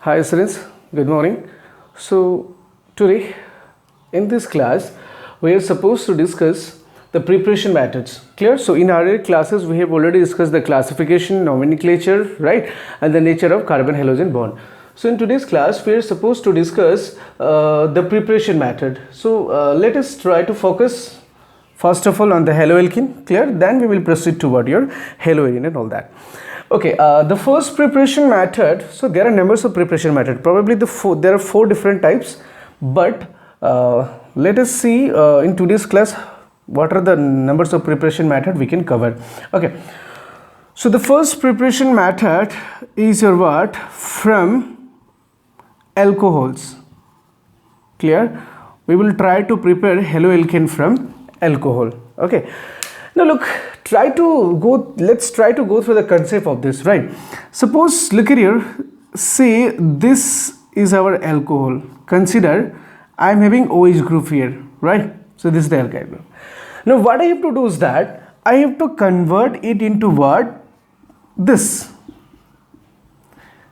Hi students, good morning. So today in this class we are supposed to discuss the preparation methods. Clear? So in our classes we have already discussed the classification, nomenclature, right, and the nature of carbon halogen bond. So in today's class we are supposed to discuss the preparation method. So let us try to focus first of all on the haloalkene. Clear? Then we will proceed toward your haloarene and all that. Okay, the first preparation method, so there are numbers of preparation method, probably there are four different types, but let us see in today's class what are the numbers of preparation method we can cover. Okay, so the first preparation method is your what? From alcohols. Clear? We will try to prepare haloalkane from alcohol. Okay, now look, let's try to go through the concept of this, right? Suppose, look at here, say this is our alcohol. Consider I am having OH group here, right? So this is the alkyl group. Now what I have to do is that I have to convert it into what? This.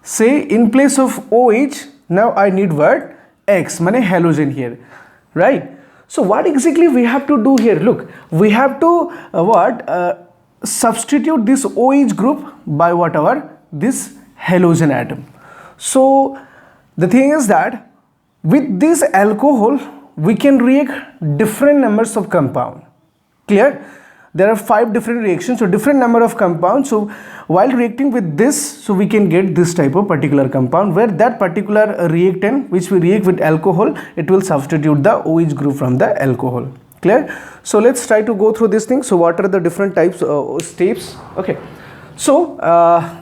Say in place of OH, now I need what? X, mane halogen here, right? So what exactly we have to do here? Look, we have to substitute this OH group by whatever this halogen atom. So the thing is that with this alcohol we can react different numbers of compound. Clear? There are 5 different reactions, so different number of compounds. So while reacting with this, so we can get this type of particular compound where that particular reactant which we react with alcohol, it will substitute the OH group from the alcohol. Clear? So let's try to go through this thing. So what are the different types steps? Okay, so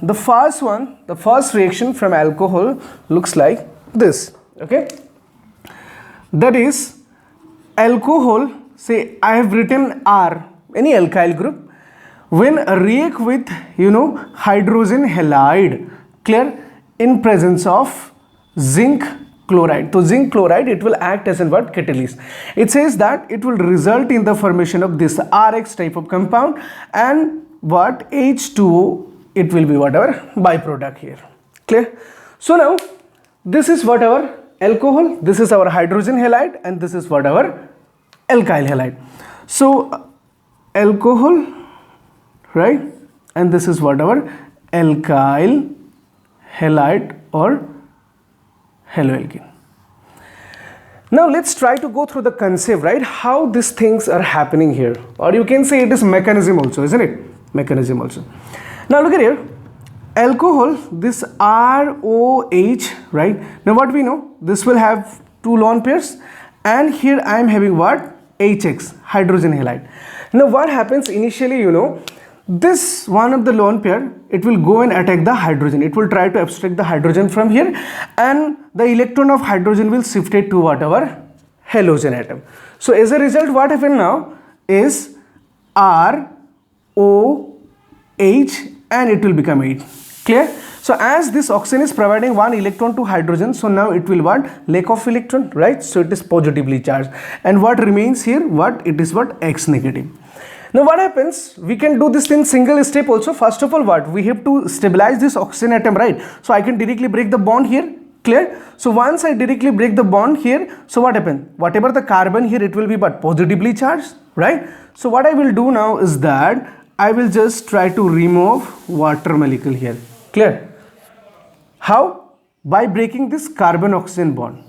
the first reaction from alcohol looks like this. Okay, that is alcohol. Say I have written R, any alkyl group, when react with hydrogen halide, clear, in presence of zinc chloride. So zinc chloride, it will act as a what? Catalyst. It says that it will result in the formation of this RX type of compound and what? H2O, it will be whatever byproduct here. Clear? So now this is whatever alcohol, this is our hydrogen halide, and this is whatever alkyl halide. So alcohol, right, and this is whatever alkyl halide or haloalkene. Now let's try to go through the concept, right, how these things are happening here, or you can say it is mechanism also, isn't it? Mechanism also. Now look at here, alcohol, this ROH, right? Now what we know, this will have 2 lone pairs, and here I am having what? HX, hydrogen halide. Now what happens initially, this one of the lone pair, it will go and attack the hydrogen. It will try to abstract the hydrogen from here, and the electron of hydrogen will shift it to whatever halogen atom. So as a result, what happened now is ROH, and it will become 8. Clear? So as this oxygen is providing 1 electron to hydrogen, so now it will what? Lack of electron, right? So it is positively charged, and what remains here? What? It is what? X negative. Now what happens? We can do this in single step also. First of all, what? We have to stabilize this oxygen atom, right? So I can directly break the bond here. Clear? So once I directly break the bond here, so what happens? Whatever the carbon here, it will be but positively charged, right? So what I will do now is that I will just try to remove water molecule here. Clear? How? By breaking this carbon oxygen bond.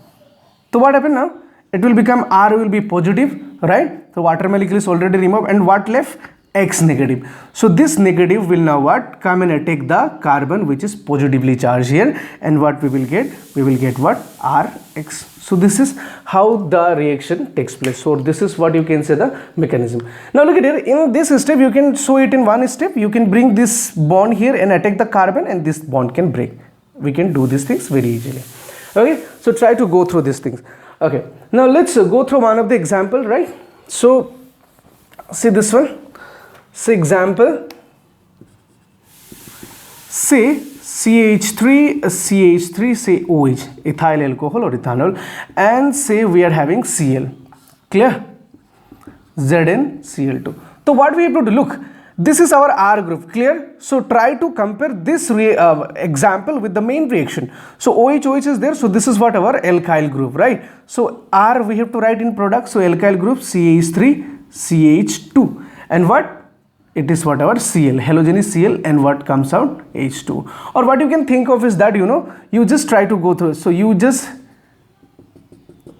So what happened now? It will become R will be positive, right? So water molecule is already removed, and what left? X negative. So this negative will now what? Come and attack the carbon which is positively charged here, and what we will get? We will get what? RX. So this is how the reaction takes place. So this is what you can say the mechanism. Now look at here, in this step you can show it in one step. You can bring this bond here and attack the carbon, and this bond can break. We can do these things very easily. Okay, so try to go through these things. Okay, now let's go through one of the example, right? So see this one. Say example, say CH3, say OH, ethyl alcohol or ethanol, and say we are having Cl. Clear? ZnCl2. So what we have to do, look, This is our R group, clear? So try to compare this example with the main reaction. So OH is there, so this is what our alkyl group, right? So R we have to write in product, so alkyl group CH3, CH2, and what? It is what our Cl, halogen is Cl, and what comes out? H2. Or what you can think of is that, you know, you just try to go through, so you just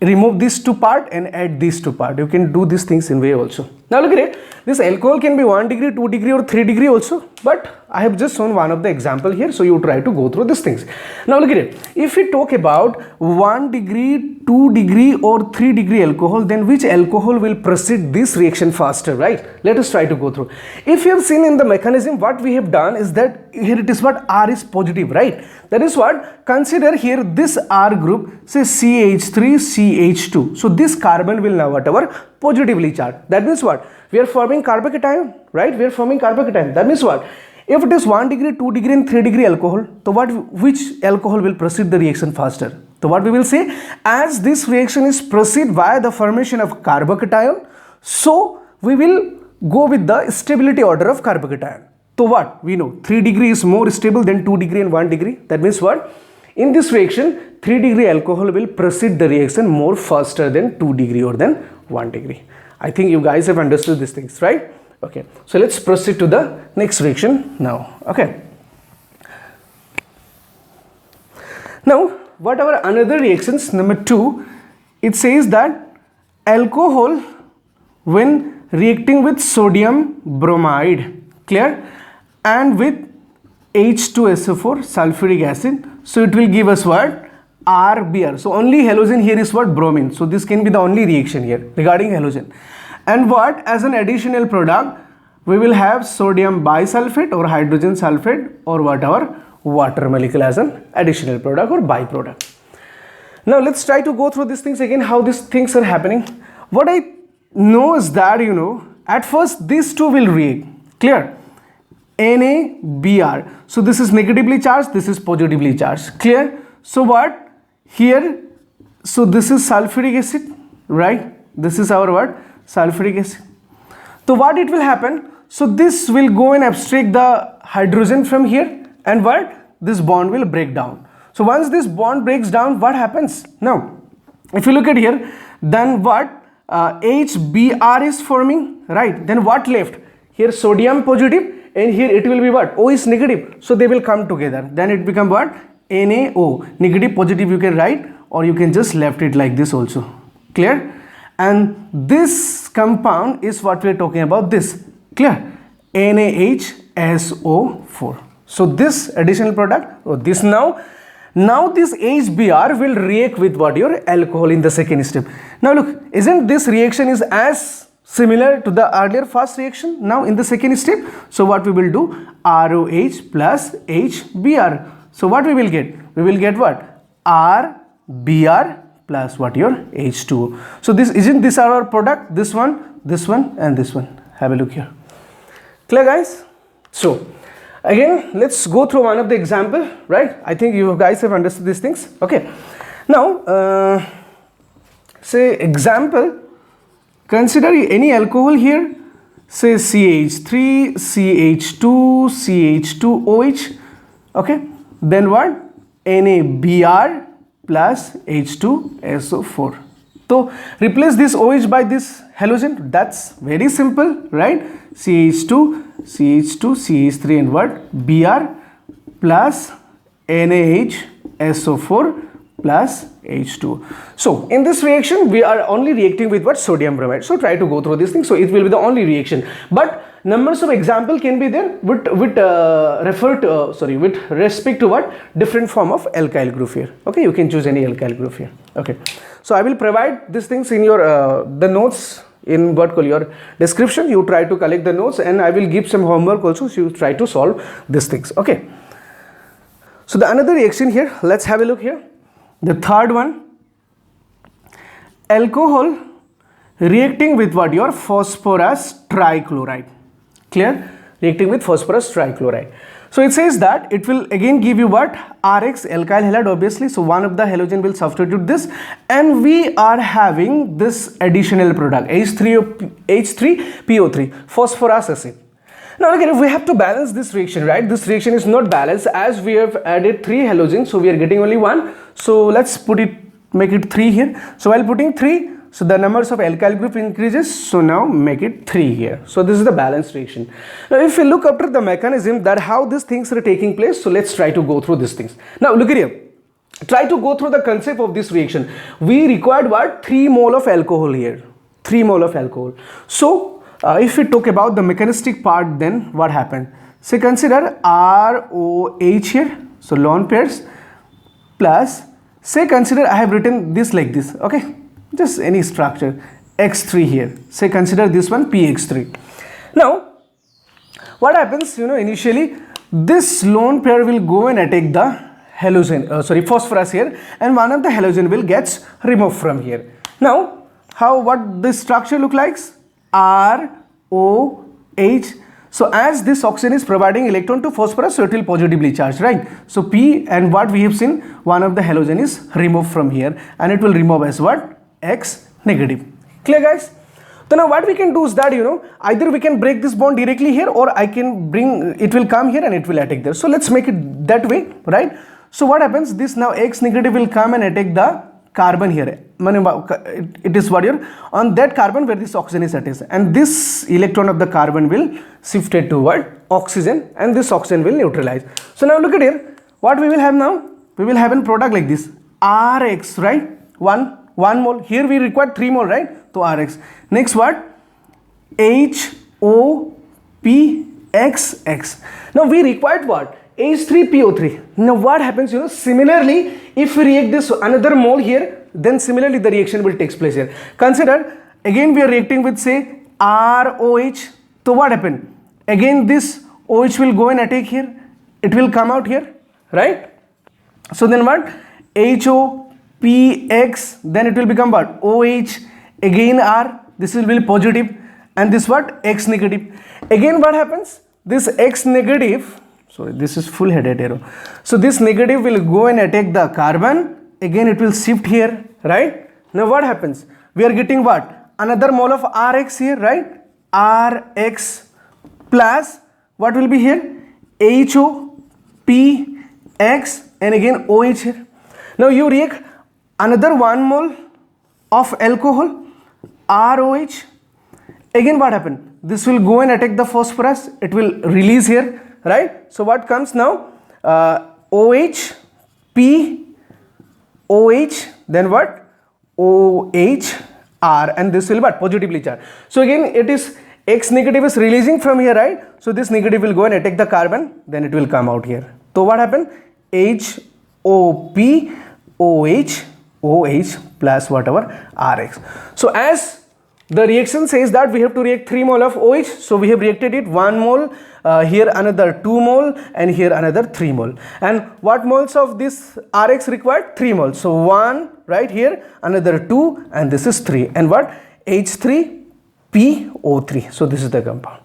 remove these two part and add these two part. You can do these things in way also. Now look at it, this alcohol can be 1 degree, 2 degree or 3 degree also, but I have just shown one of the example here, so you try to go through these things. Now look at it, if we talk about 1 degree, 2 degree or 3 degree alcohol, then which alcohol will proceed this reaction faster, right? Let us try to go through. If you have seen in the mechanism, what we have done is that here it is what R is positive, right? That is what, consider here this R group, say CH3, CH2. So this carbon will now whatever positively charged. That means what? We are forming carbocation, right? We are forming carbocation. That means what? If it is 1 degree, 2 degree and 3 degree alcohol, so which alcohol will proceed the reaction faster? So what we will say, as this reaction is proceed via the formation of carbocation, so we will go with the stability order of carbocation. So what? We know 3 degree is more stable than 2 degree and 1 degree. That means what? In this reaction, 3 degree alcohol will proceed the reaction more faster than 2 degree or than 1 degree. I think you guys have understood these things, right? Okay, so let's proceed to the next reaction now. Okay. Now, what are another reactions? Number 2, it says that alcohol when reacting with sodium bromide, clear, and with H2SO4 sulfuric acid, so it will give us what? RBr. So only halogen here is what? Bromine. So this can be the only reaction here regarding halogen. And what? As an additional product, we will have sodium bisulfate or hydrogen sulfate or whatever water molecule as an additional product or byproduct. Now let's try to go through these things again, how these things are happening. What I know is that, you know, at first these two will react, clear? NaBr. So this is negatively charged, this is positively charged, clear? So what? Here, so this is sulfuric acid, right? This is our what? Sulfuric acid. So what it will happen? So this will go and abstract the hydrogen from here, and what? This bond will break down. So once this bond breaks down, what happens? Now, if you look at here, then what? HBr is forming, right? Then what left? Here sodium positive, and here it will be what? O is negative. So they will come together. Then it become what? NaO. Negative, positive you can write, or you can just left it like this also. Clear? And this compound is what we are talking about, this. Clear? NaHSO4. So this additional product, or this now this HBr will react with what? Your alcohol in the second step. Now look, isn't this reaction is as similar to the earlier first reaction now in the second step? So what we will do? ROH plus HBr. So what we will get? We will get what? RBr plus what? Your H2O. So this isn't this our product? This one, and this one. Have a look here. Clear, guys? So again, let's go through one of the example, right? I think you guys have understood these things. Okay. Now, say example, consider any alcohol here, say CH3, CH2, CH2OH. Okay. Then what? NaBr plus H2SO4. So replace this OH by this halogen. That's very simple, right? CH2, CH2, CH3 and what? Br plus NaHSO4 plus H2. So in this reaction, we are only reacting with what? Sodium bromide. So try to go through this thing. So it will be the only reaction. But numbers of example can be there with respect to what? Different form of alkyl group here. Okay, you can choose any alkyl group here. Okay. So I will provide these things in your the notes in what call your description. You try to collect the notes, and I will give some homework also, so you try to solve these things. Okay. So the another reaction here, let's have a look here. The third one, alcohol reacting with what? Your phosphorus trichloride. Clear? Reacting with phosphorus trichloride. So it says that it will again give you what? RX, alkyl halide, obviously. So one of the halogen will substitute this, and we are having this additional product H3PO3, phosphorus acid. Now look at it, we have to balance this reaction, right? This reaction is not balanced as we have added 3 halogens, so we are getting only 1. So let's put it, make it 3 here. So while putting 3, so the numbers of alkyl group increases, so now make it 3 here. So this is the balanced reaction. Now if we look after the mechanism that how these things are taking place, so let's try to go through these things. Now look at here. Try to go through the concept of this reaction. We required what? 3 mole of alcohol here. 3 mole of alcohol. So if we talk about the mechanistic part, then what happened? So consider ROH here, so lone pairs, plus say consider I have written this like this, okay, just any structure, X3 here. Say consider this one PX3. Now what happens, initially this lone pair will go and attack the halogen, phosphorus here, and one of the halogen will gets removed from here. Now what this structure look like? ROH. So as this oxygen is providing electron to phosphorus, so it will positively charge, right? So P, and what we have seen, one of the halogen is removed from here, and it will remove as what? X negative. Clear, guys? So now what we can do is that, either we can break this bond directly here, or I can bring, it will come here and it will attack there. So let's make it that way, right? So what happens, this now X negative will come and attack the carbon here. It is what here, on that carbon where this oxygen is attached, and this electron of the carbon will shifted toward oxygen, and this oxygen will neutralize. So now look at here, what we will have now? We will have a product like this, Rx, right? 1 mole. Here we require 3 mole, right? So Rx. Next what? HOPXX. Now we required what? H3PO3. Now what happens, similarly, if we react this another mole here, then similarly the reaction will take place here. Consider, again we are reacting with say ROH. So what happened? Again this OH will go and attack here. It will come out here, right? So then what? HOPX, then it will become what? OH, again R, this will be positive, and this what? X negative. Again what happens? This X negative, sorry, this is full headed arrow. So this negative will go and attack the carbon. Again it will shift here, right? Now what happens? We are getting what? Another mole of Rx here, right? Rx plus what will be here? HOPX, and again OH here. Now you react another 1 mole of alcohol, ROH. Again what happened? This will go and attack the phosphorus. It will release here, right? So what comes now? OH, P, OH, then what? OH, R, and this will be what? Positively charged. So again it is X negative is releasing from here, right? So this negative will go and attack the carbon, then it will come out here. So what happened? HOP, OH, OH plus whatever Rx. So as the reaction says that we have to react 3 mole of OH, so we have reacted it 1 mole, here another 2 mole, and here another 3 mole. And what moles of this Rx required? 3 moles. So 1 right here, another 2, and this is 3. And what? H3PO3. So this is the compound.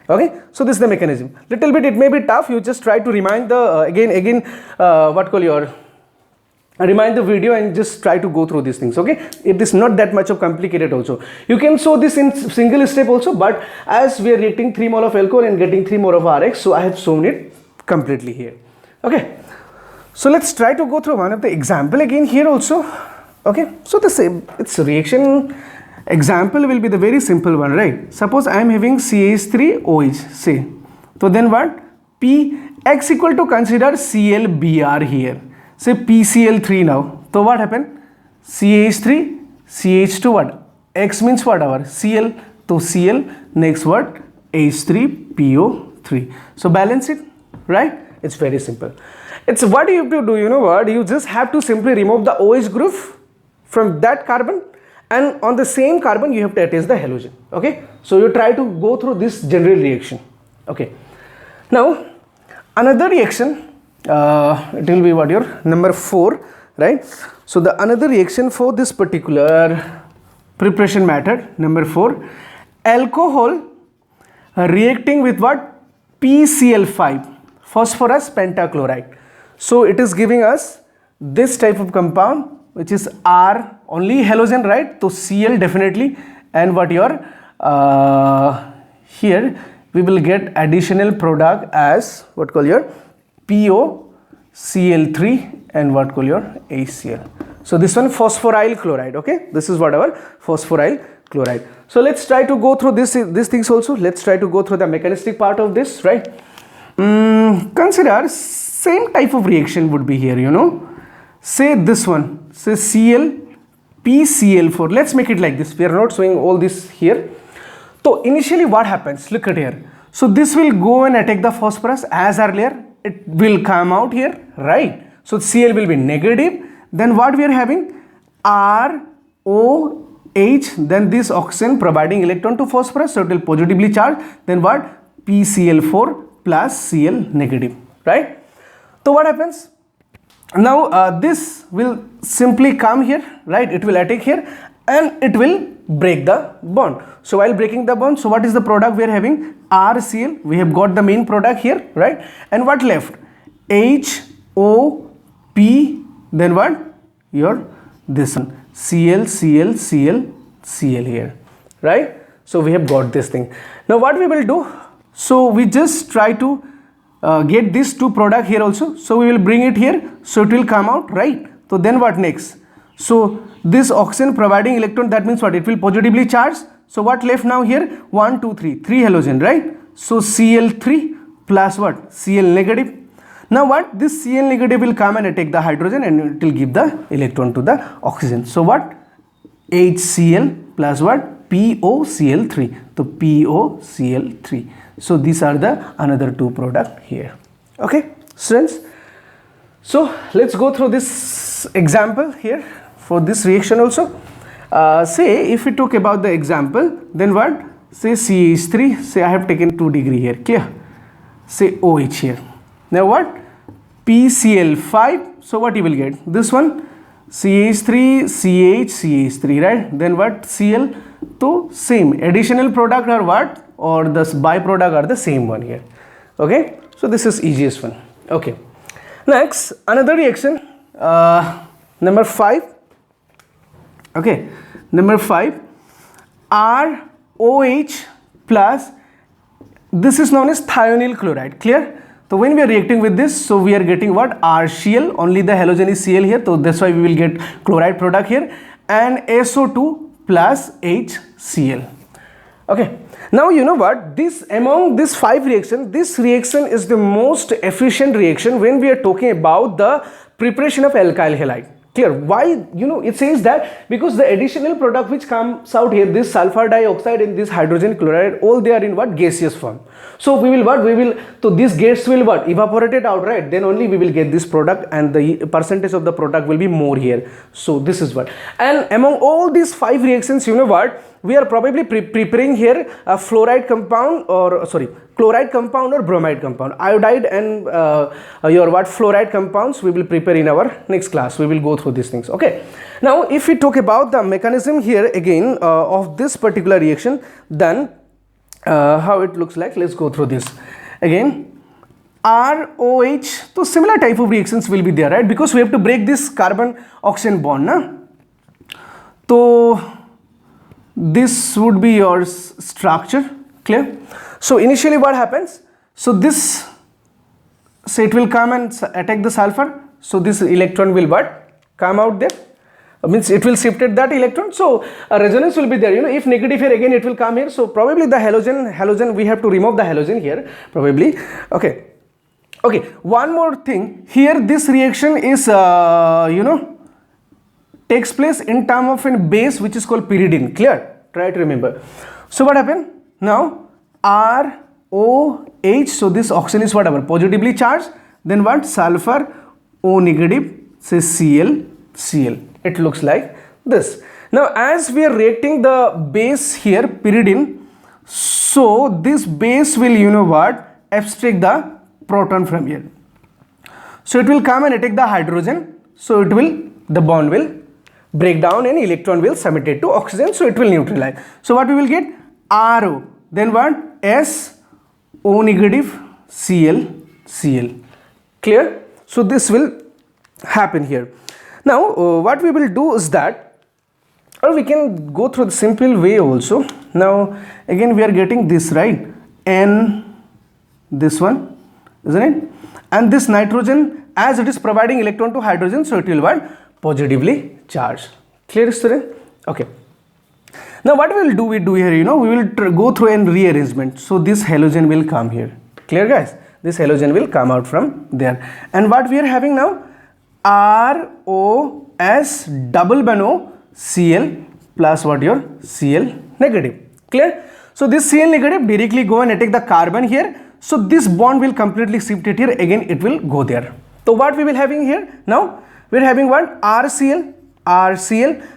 Okay, so this is the mechanism. Little bit it may be tough. You just try to remind the remind the video and just try to go through these things. Okay, it is not that much of complicated also. You can show this in single step also, but as we are reacting 3 mole of alcohol and getting 3 mole of Rx, so I have shown it completely here. Okay, so let's try to go through one of the example again here also. Okay, so the same, its reaction example will be the very simple one, right? Suppose I am having CH3OH, say. So then what? X equal to, consider ClBr here. Say PCl3 now. So what happened? CH3, CH2 what? X means what? Our Cl. So Cl, next what? H3PO3. So balance it, right? It's very simple. It's what you have to do, you know what? You just have to simply remove the OH group from that carbon, and on the same carbon you have to attach the halogen. Okay, so you try to go through this general reaction. Okay, now another reaction, it will be what, your number 4, right? So the another reaction for this particular preparation method, number 4, alcohol reacting with what? PCl5, phosphorus pentachloride. So it is giving us this type of compound, which is R, only halogen, right? So Cl definitely, and what your here we will get additional product as what call your POCl3 and what call your HCl. So this one phosphoryl chloride. Okay, this is what our phosphoryl chloride. So let's try to go through these things also. Let's try to go through the mechanistic part of this, right? Consider same type of reaction would be here, you know. Say this one, say Cl PCl4. Let's make it like this. We are not showing all this here. So initially what happens? Look at here. So this will go and attack the phosphorus as earlier. It will come out here, right? So Cl will be negative. Then what we are having? ROH. Then this oxygen providing electron to phosphorus. So it will positively charge. Then what? PCl4 plus Cl negative, right? So what happens? Now this will simply come here, right? It will attack here and it will break the bond. So while breaking the bond, so what is the product we are having? RCl. We have got the main product here, right? And what left? HOP. Then what? Your this one. Cl here, right? So we have got this thing. Now what we will do? So we just try to get these two product here also. So we will bring it here. So it will come out, right? So then what next? So this oxygen providing electron, that means what? It will positively charge. So what left now here? 1, 2, 3. 3 halogen, right? So Cl3 plus what? Cl negative. Now what? This Cl negative will come and attack the hydrogen and it will give the electron to the oxygen. So what? HCl plus what? POCl3. So POCl3. So these are the another two product here. Okay, students. So let's go through this example here for this reaction also. Say if we talk about the example, then what? Say CH3. Say I have taken 2 degree here. Clear? Say OH here. Now what? PCl5. So what you will get? This one CH3, CH, CH3, right? Then what? Cl. So same additional product or what? Or the byproduct are the same one here. Okay, so this is easiest one. Okay, next another reaction, number 5. Okay, number 5, ROH plus, this is known as thionyl chloride. Clear? So when we are reacting with this, so we are getting what? RCl, only the halogen is Cl here, so that's why we will get chloride product here, and SO2 plus HCl. Okay, now you know what, this among these 5 reactions, this reaction is the most efficient reaction when we are talking about the preparation of alkyl halide. Clear? Why? You know, it says that because the additional product which comes out here, this sulfur dioxide and this hydrogen chloride, all they are in what? Gaseous form. So we will what? We will, so this gas will what? Evaporate it out, right? Then only we will get this product and the percentage of the product will be more here. So this is what. And among all these 5 reactions, you know what? We are probably preparing here a fluoride compound or chloride compound or bromide compound. Iodide and your what? Fluoride compounds we will prepare in our next class. We will go through these things. Okay. Now if we talk about the mechanism here again of this particular reaction, then how it looks like, let's go through this again. ROH, so similar type of reactions will be there, right? Because we have to break this carbon oxygen bond, na? So this would be your structure. Clear? So initially what happens? So this, so it will come and attack the sulfur. So this electron will what? Come out there. Means it will shifted that electron. So a resonance will be there. You know, if negative here, again it will come here. So probably the halogen we have to remove the halogen here probably. Okay. Okay. One more thing here. This reaction is you know, takes place in term of a base which is called pyridine. Clear? Try to remember. So what happened? Now ROH, so this oxygen is whatever positively charged, then what? Sulfur O negative, say Cl. It looks like this. Now as we are reacting the base here, pyridine, so this base will, you know what, abstract the proton from here. So it will come and attack the hydrogen. So it will, the bond will break down and electron will submit it to oxygen. So it will neutralize. So what we will get? RO. Then what? S O negative Cl. Clear? So this will happen here. Now what we will do is that, or we can go through the simple way also. Now again we are getting this, right? N, this one, isn't it? And this nitrogen, as it is providing electron to hydrogen, so it will what? Positively charged. Clear, student? Okay. Now what we will do here, we will go through a rearrangement. So this halogen will come here. Clear, guys? This halogen will come out from there. And what we are having now? ROS double bond O Cl plus what your Cl negative. Clear? So this Cl negative directly go and attack the carbon here. So this bond will completely shift it here. Again, it will go there. So what we will having here now? We are having what? RCl.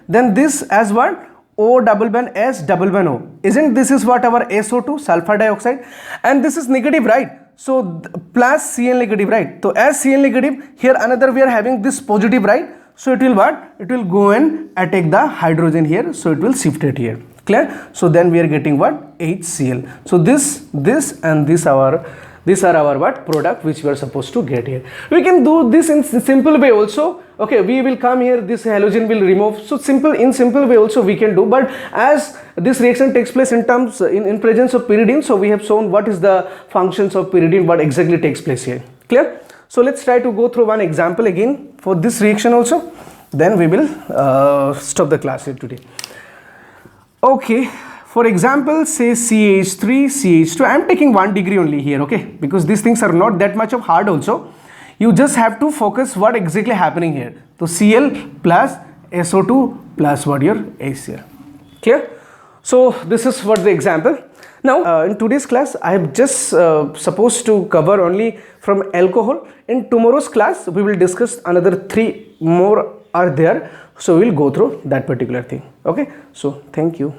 Then this as what? O double bond S double bond O. Isn't this is what our SO2 sulfur dioxide, and this is negative, right? So plus Cl negative, right? So as Cl negative, here another we are having this positive, right? So it will what? It will go and attack the hydrogen here. So it will shift it here. Clear? So then we are getting what? HCl. So this and this these are our what? Product which we are supposed to get here. We can do this in simple way also. Okay, we will come here, this halogen will remove. So in simple way also we can do, but as this reaction takes place in presence of pyridine, so we have shown what is the functions of pyridine, what exactly takes place here. Clear? So let's try to go through one example again for this reaction also, then we will stop the class here today. Okay, for example, say CH3, CH2, I am taking 1 degree only here, okay, because these things are not that much of hard also. You just have to focus what exactly happening here. So Cl plus SO2 plus what your HCl. Clear? So this is what the example. Now in today's class I have just supposed to cover only from alcohol. In tomorrow's class we will discuss another 3 more are there. So we will go through that particular thing. Okay. So thank you.